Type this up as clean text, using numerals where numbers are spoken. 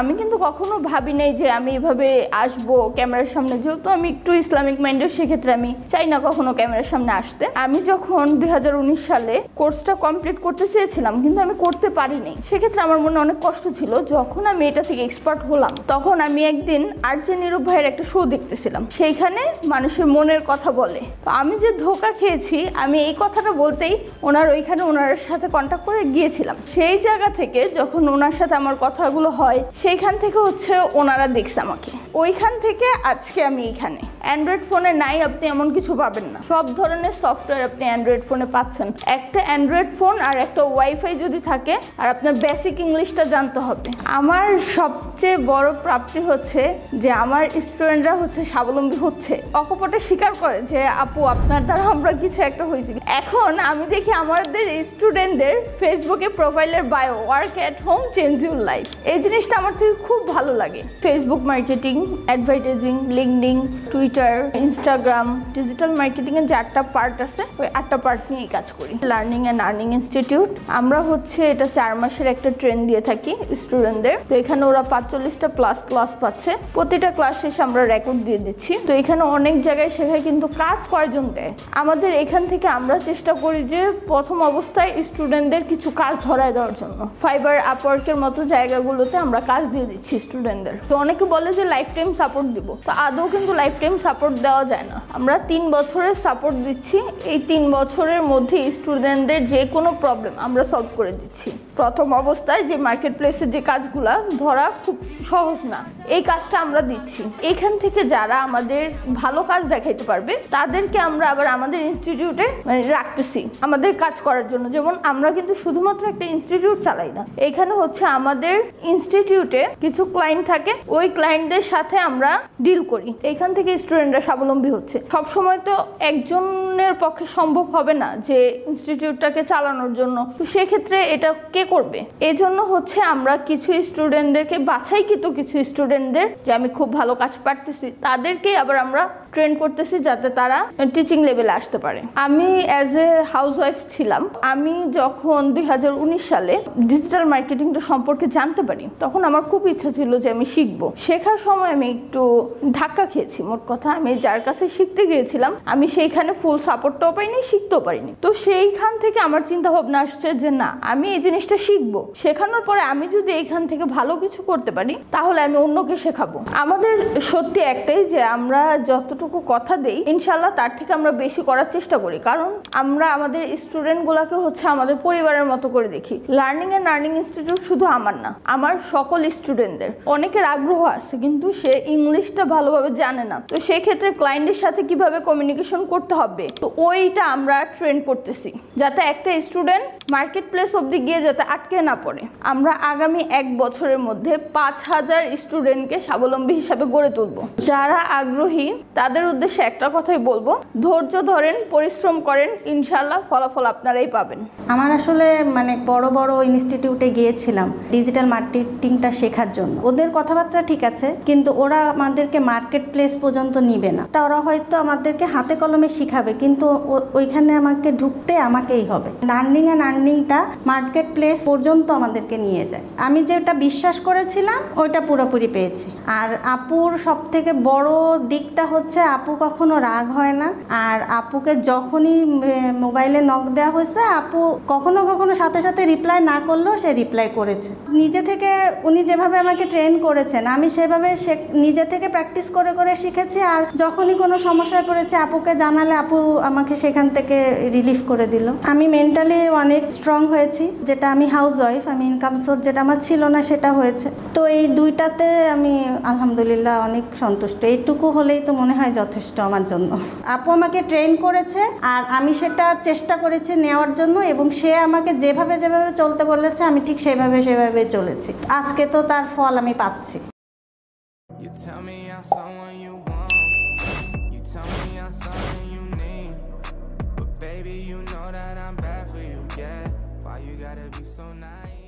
আমি কিন্তু কখনো ভাবি নাই যে আমি এভাবে আসবো ক্যামেরার সামনে, যেহেতু আমি একটু ইসলামিক মাইন্ডের, সেক্ষেত্রে আমি চাই না কখনো ক্যামেরার সামনে আসতে। আমি যখন 2019 সালে কোর্সটা কমপ্লিট করতে চেয়েছিলাম কিন্তু আমি করতে পারিনি, সেক্ষেত্রে আমার মনে অনেক কষ্ট ছিল। যখন আমি এটা থেকে এক্সপার্ট হলাম তখন আমি একদিন আরজে নীরব ভাইয়ের একটা শো দেখতেছিলাম, সেইখানে মানুষের মনের কথা বলে। তো আমি যে ধোকা খেয়েছি, আমি এই কথাটা বলতেই ওইখানে ওনার সাথে কন্ট্যাক্ট করে গিয়েছিলাম। সেই জায়গা থেকে যখন ওনার সাথে আমার কথাগুলো হয়, সেইখান থেকে ওনারা দেখছে আমাকে, ওইখান থেকে আজকে আমি এইখানে। অ্যান্ড্রয়েড ফোনে নাই আপনি এমন কিছু পাবেন না, সব ধরনের সফটওয়্যার আপনি অ্যান্ড্রয়েড ফোনে পাচ্ছেন। একটা অ্যান্ড্রয়েড ফোন আর একটা ওয়াইফাই যদি থাকে, আর আপনার বেসিক ইংলিশটা জানতে হবে। আমার সবচেয়ে বড় প্রাপ্তি হচ্ছে যে আমার স্টুডেন্টরা স্বাবলম্বী হচ্ছে, অকপটে স্বীকার করে যে আপু আপনার দ্বারা আমরা কিছু একটা হয়েছি। এখন আমি দেখি আমাদের স্টুডেন্টদের ফেসবুকে প্রোফাইলের bio, work at home change your life. এই জিনিসটা আমার থেকে খুব ভালো লাগে। Facebook marketing, advertising, LinkedIn, Twitter, Instagram, digital marketing এর যে 8টা পার্ট আছে, ওই 8টা পার্ট নিয়েই কাজ করি। লার্নিং অ্যান্ড আর্নিং ইনস্টিটিউট, আমরা এটা 4 মাসের একটা ট্রেন দিয়ে থাকি স্টুডেন্টদের। তো এখানে ওরা 45টা প্লাস ক্লাস পাচ্ছে, প্রতিটা ক্লাস শেষে আমরা রেকর্ড দিয়ে দিচ্ছি। তো এখানে অনেক জায়গায় শেখায়, কিন্তু কাজ কয়জন দেয় আমাদের এখান থেকে? আমরা চেষ্টা করি যে প্রথম অবস্থায় স্টুডেন্টদের কিছু কাজ ধরায় দেওয়ার জন্য। ফাইবার, আপওয়ার্কের মতো জায়গাগুলোতে আমরা কাজ দিয়ে দিচ্ছি স্টুডেন্টদের। তো অনেকে বলে যে লাইফ টাইম সাপোর্ট দিব, তো আদৌ কিন্তু লাইফ টাইম সাপোর্ট দেওয়া যায় না। আমরা 3 বছরের সাপোর্ট দিচ্ছি, এই 3 বছরের মধ্যে স্টুডেন্টদের যে কোনো প্রবলেম আমরা সলভ করে দিচ্ছি। প্রথম অবস্থায় যে মার্কেট প্লেসের যে কাজগুলা ধরা খুব সহজ না, এই কাজটা আমরা দিচ্ছি। এখান থেকে যারা আমাদের ভালো কাজ দেখাইতে পারবে তাদেরকে আমরা আবার আমাদের ইনস্টিটিউটে রাখতেছি আমাদের কাজ করার জন্য। যেমন আমরা কিন্তু শুধুমাত্র একটা ইনস্টিটিউট চালাই না, এখানে আমাদের ইনস্টিটিউটে কিছু ক্লায়েন্ট থাকে, ওই ক্লায়েন্টদের সাথে আমরা ডিল করি। এখান থেকে স্টুডেন্টরা স্বাবলম্বী হচ্ছে। সবসময় তো একজনের পক্ষে সম্ভব হবে না যে ইনস্টিটিউটটাকে চালানোর জন্য, তো সেক্ষেত্রে এটা কে করবে? এই জন্য আমরা কিছু স্টুডেন্টদেরকে বাছাইকৃত কিছু স্টুডেন্টদের যে আমি খুব ভালো কাজ পারতেছি, তাদেরকেই আবার আমরা ট্রেন করতেছি যাতে তারা টিচিং লেভেলে আসতে পারে। আমি অ্যাজ এ হাউস ওয়াইফ ছিলাম, আমি যখন 2019 সালে ডিজিটাল মার্কেটিংটা সম্পর্কে জানতে পারি, তখন আমার খুব ইচ্ছা ছিল যে আমি শিখবো। শেখার সময় আমি একটু ধাক্কা খেয়েছি। মোট কথা, আমি যার কাছে শিখতে গিয়েছিলাম আমি সেইখানে ফুল সাপোর্টটাও পাইনি, শিখতেও পারিনি। তো সেইখান থেকে আমার চিন্তা ভাবনা আসছে যে না, আমি এই জিনিসটা শিখবো, শেখানোর পরে আমি যদি এইখান থেকে ভালো কিছু করতে পারি তাহলে আমি অন্যকে শেখাবো। আমাদের সত্যি একটাই যে আমরা যতটুকু কথা দেই ইনশাল্লাহ তার থেকে আমরা বেশি করার চেষ্টা করি, কারণ আমরা আমাদের স্টুডেন্টগুলোকে আমাদের পরিবারের মতো করে দেখি। লার্নিং অ্যান্ড আর্নিং ইনস্টিটিউট শুধু আমার না, আমার সকল স্টুডেন্টদের। অনেকের আগ্রহ আছে কিন্তু সে ইংলিশটা ভালোভাবে জানে না, তো সেক্ষেত্রে ক্লায়েন্টের সাথে কিভাবে কমিউনিকেশন করতে হবে, তো ওইটা আমরা ট্রেন করতেছি যাতে একটা স্টুডেন্ট মার্কেট প্লেস অবধি গিয়ে যাতে আটকে না পড়ে। আমরা আগামী 1 বছরের মধ্যে 5000 স্টুডেন্টকে স্বাবলম্বী হিসাবে গড়ে তুলব। যারা আগ্রহী তাদের উদ্দেশ্যে একটা কথাই বলবো, ধৈর্য ধরেন, পরিশ্রম করেন, ইনশাল্লাহ ফলাফল আপনারাই পাবেন। আমার আসলে বড় বড় ইনস্টিটিউটে গিয়েছিলাম ডিজিটাল মার্কেটিংটা শেখার জন্য। ওদের কথাবার্তা ঠিক আছে, কিন্তু ওরা আমাদেরকে মার্কেট প্লেস পর্যন্ত নিবে না। তা ওরা হয়তো আমাদেরকে হাতে কলমে শিখাবে, কিন্তু ওইখানে আমাকে ঢুকতে আমাকেই হবে। লার্নিং অ্যান্ড আর্নিংটা মার্কেট প্লেস পর্যন্ত আমাদেরকে নিয়ে যায়। আমি যেটা বিশ্বাস করেছিলাম ওইটা পুরোপুরি পেয়েছি। আর আপুর সব থেকে বড় দিকটা আপু কখনো রাগ হয় না। আর আপুকে যখনই মোবাইলে নক দেওয়া হয়েছে, আপু কখনো কখনো সাথে সাথে রিপ্লাই না করলেও সে রিপ্লাই করেছে। নিজে থেকে উনি যেভাবে আমাকে ট্রেন করেছেন, আমি সেভাবে নিজে থেকে প্র্যাকটিস করে করে শিখেছি। আর যখনই কোনো সমস্যায় পড়েছে আপুকে জানালে আপু আমাকে সেখান থেকে রিলিফ করে দিল। আমি মেন্টালি অনেক স্ট্রং হয়েছি, যেটা আমি হাউস ওয়াইফ, আমি ইনকাম সোর্স যেটা আমার ছিল না সেটা হয়েছে। তো এই দুইটাতে আমি আলহামদুলিল্লাহ অনেক সন্তুষ্ট। এইটুকু হলেই তো মনে হয় যথেষ্ট আমার জন্য। আপু আমাকে ট্রেন করেছে আর আমি সেটা চেষ্টা করেছি নেওয়ার জন্য, এবং সে আমাকে যেভাবে যেভাবে চলতে বলেছে আমি ঠিক সেভাবে চলেছি। আজকে তো তার ফল আমি পাচ্ছি। Baby, you know that I'm bad for you, yeah. Why you gotta be so nice?